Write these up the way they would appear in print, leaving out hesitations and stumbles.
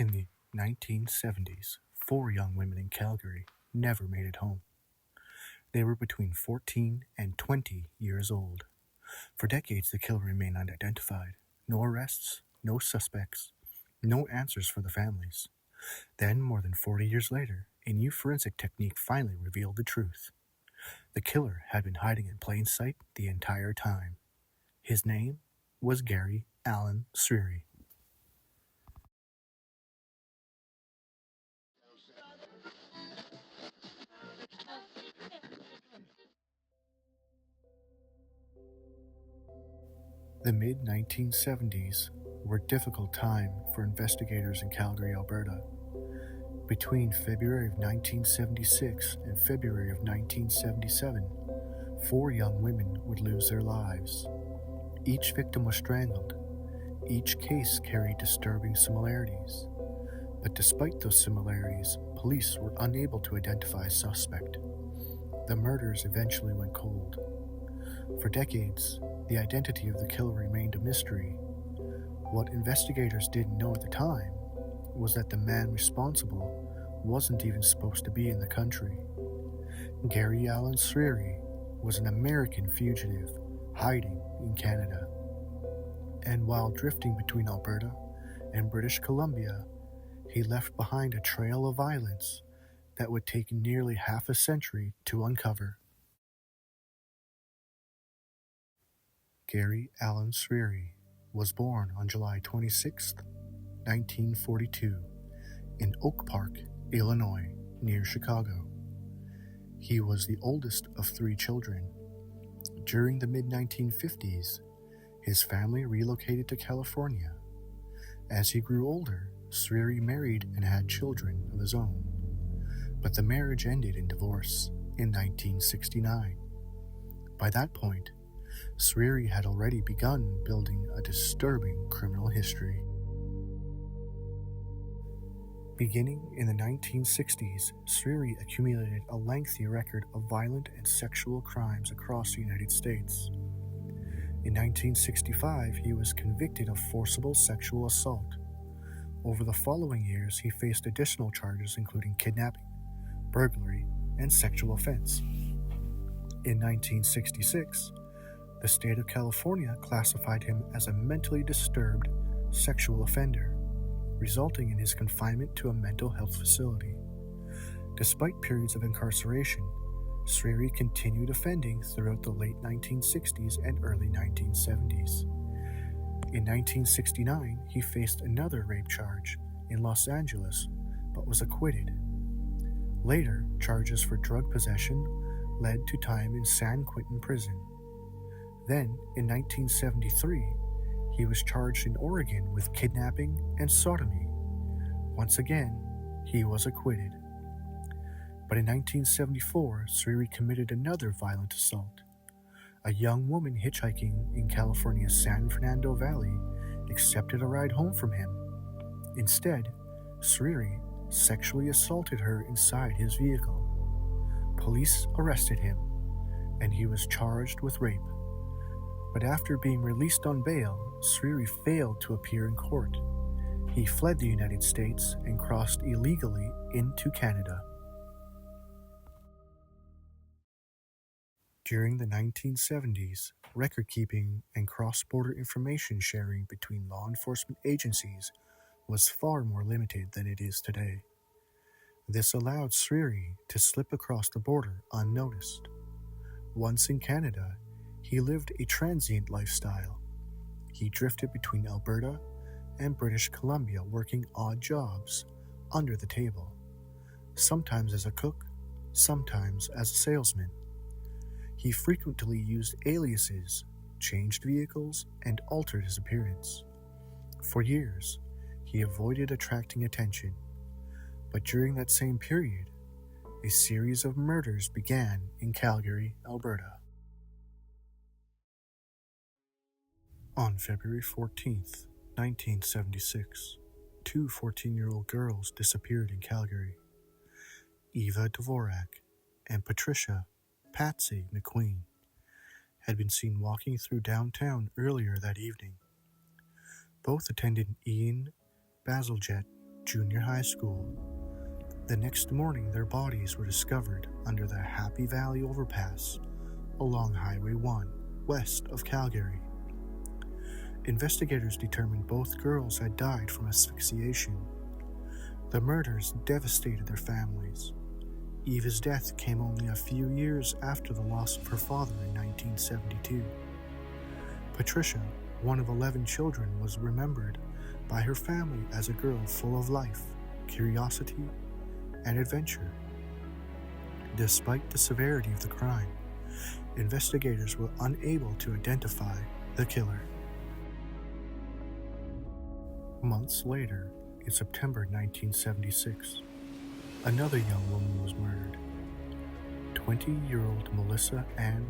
In the 1970s, 4 young women in Calgary never made it home. They were between 14 and 20 years old. For decades, the killer remained unidentified. No arrests, no suspects, no answers for the families. Then, more than 40 years later, a new forensic technique finally revealed the truth. The killer had been hiding in plain sight the entire time. His name was Gary Allen Srery. The mid-1970s were a difficult time for investigators in Calgary, Alberta. Between February of 1976 and February of 1977, 4 young women would lose their lives. Each victim was strangled. Each case carried disturbing similarities. But despite those similarities, police were unable to identify a suspect. The murders eventually went cold. For decades, the identity of the killer remained a mystery. What investigators didn't know at the time was that the man responsible wasn't even supposed to be in the country. Gary Allen Srery was an American fugitive hiding in Canada. And while drifting between Alberta and British Columbia, he left behind a trail of violence that would take nearly half a century to uncover. Gary Allen Srery was born on July 26, 1942, in Oak Park, Illinois, near Chicago. He was the oldest of 3 children. During the mid-1950s, his family relocated to California. As he grew older, Srery married and had children of his own. But the marriage ended in divorce in 1969. By that point, Srery had already begun building a disturbing criminal history. Beginning in the 1960s, Srery accumulated a lengthy record of violent and sexual crimes across the United States. In 1965, he was convicted of forcible sexual assault. Over the following years, he faced additional charges including kidnapping, burglary, and sexual offense. In 1966, the state of California classified him as a mentally disturbed sexual offender, resulting in his confinement to a mental health facility. Despite periods of incarceration, Srery continued offending throughout the late 1960s and early 1970s. In 1969, he faced another rape charge in Los Angeles, but was acquitted. Later, charges for drug possession led to time in San Quentin prison. Then, in 1973, he was charged in Oregon with kidnapping and sodomy. Once again, he was acquitted. But in 1974, Srery committed another violent assault. A young woman hitchhiking in California's San Fernando Valley accepted a ride home from him. Instead, Srery sexually assaulted her inside his vehicle. Police arrested him, and he was charged with rape. But after being released on bail, Srery failed to appear in court. He fled the United States and crossed illegally into Canada. During the 1970s, record-keeping and cross-border information sharing between law enforcement agencies was far more limited than it is today. This allowed Srery to slip across the border unnoticed. Once in Canada, he lived a transient lifestyle. He drifted between Alberta and British Columbia working odd jobs under the table, sometimes as a cook, sometimes as a salesman. He frequently used aliases, changed vehicles, and altered his appearance. For years, he avoided attracting attention. But during that same period, a series of murders began in Calgary, Alberta. On February 14th, 1976, 2 14-year-old girls disappeared in Calgary. Eva Dvorak and Patricia, Patsy McQueen, had been seen walking through downtown earlier that evening. Both attended Ian Bazalgette junior high school. The next morning, their bodies were discovered under the Happy Valley overpass along Highway 1, west of Calgary. Investigators determined both girls had died from asphyxiation. The murders devastated their families. Eva's death came only a few years after the loss of her father in 1972. Patricia, one of 11 children, was remembered by her family as a girl full of life, curiosity, and adventure. Despite the severity of the crime, investigators were unable to identify the killer. Months later, in September 1976, another young woman was murdered. 20-year-old Melissa Ann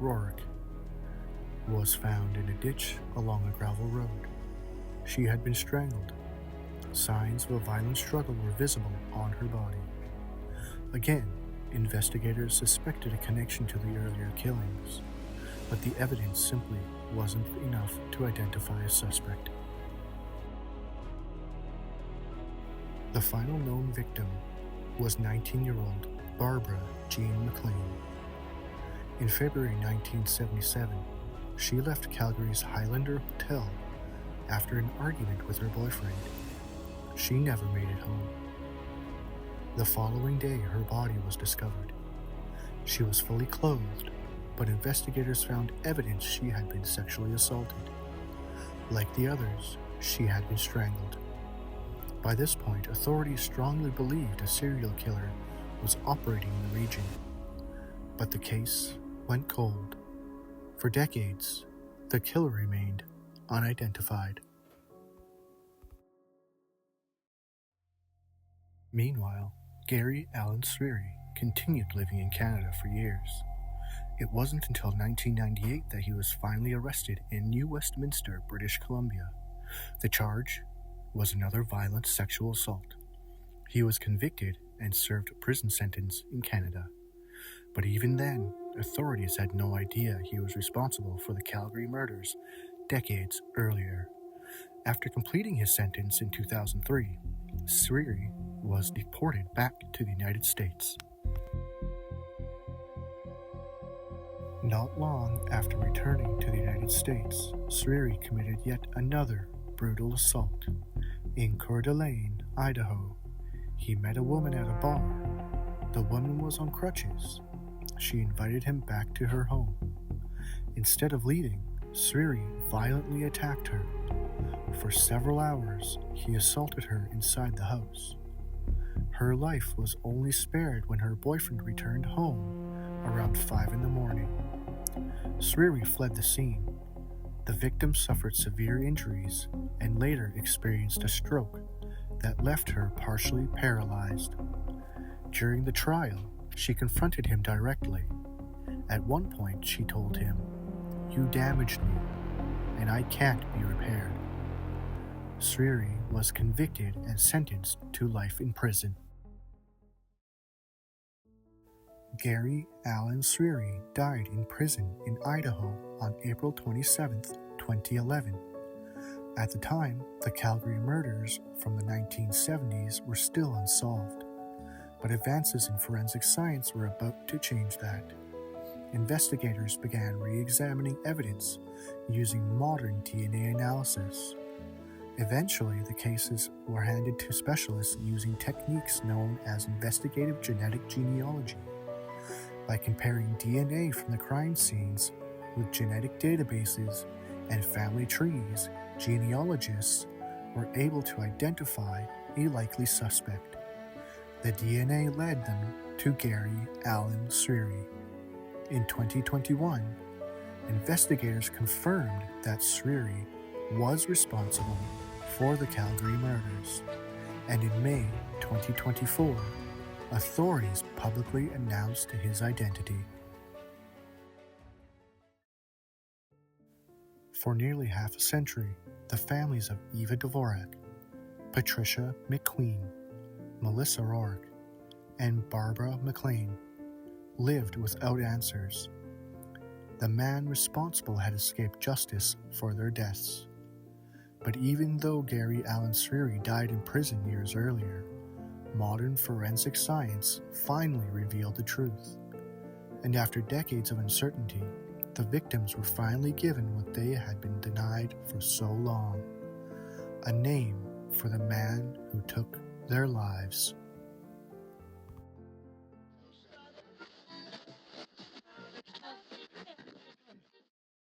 Rehorek was found in a ditch along a gravel road. She had been strangled. Signs of a violent struggle were visible on her body. Again, investigators suspected a connection to the earlier killings, but the evidence simply wasn't enough to identify a suspect. The final known victim was 19-year-old Barbara MacLean. In February 1977, she left Calgary's Highlander Hotel after an argument with her boyfriend. She never made it home. The following day, her body was discovered. She was fully clothed, but investigators found evidence she had been sexually assaulted. Like the others, she had been strangled. By this point, authorities strongly believed a serial killer was operating in the region, but the case went cold. For decades, the killer remained unidentified. Meanwhile, Allen Srery continued living in Canada for years. It wasn't until 1998 that he was finally arrested in New Westminster, British Columbia. The charge was another violent sexual assault. He was convicted and served a prison sentence in Canada. But even then, authorities had no idea he was responsible for the Calgary murders decades earlier. After completing his sentence in 2003, Srery was deported back to the United States. Not long after returning to the United States, Srery committed yet another brutal assault. In Coeur d'Alene, Idaho, he met a woman at a bar. The woman was on crutches. She invited him back to her home. Instead of leaving, Srery violently attacked her. For several hours, he assaulted her inside the house. Her life was only spared when her boyfriend returned home around 5 a.m. Srery fled the scene. The victim suffered severe injuries and later experienced a stroke that left her partially paralyzed. During the trial, she confronted him directly. At one point, she told him, "You damaged me, and I can't be repaired." Srery was convicted and sentenced to life in prison. Allen Srery died in prison in Idaho on April 27, 2011. At the time, the Calgary murders from the 1970s were still unsolved, but advances in forensic science were about to change that. Investigators began re-examining evidence using modern DNA analysis. Eventually, the cases were handed to specialists using techniques known as investigative genetic genealogy. By comparing DNA from the crime scenes with genetic databases and family trees, genealogists were able to identify a likely suspect. The DNA led them to Allen Srery. In 2021, investigators confirmed that Srery was responsible for the Calgary murders, and in May 2024, authorities publicly announced his identity. For nearly half a century, the families of Eva Dvorak, Patricia McQueen, Melissa Rehorek, and Barbara MacLean lived without answers. The man responsible had escaped justice for their deaths. But even though Gary Allen Srery died in prison years earlier, modern forensic science finally revealed the truth. And after decades of uncertainty, the victims were finally given what they had been denied for so long: a name for the man who took their lives.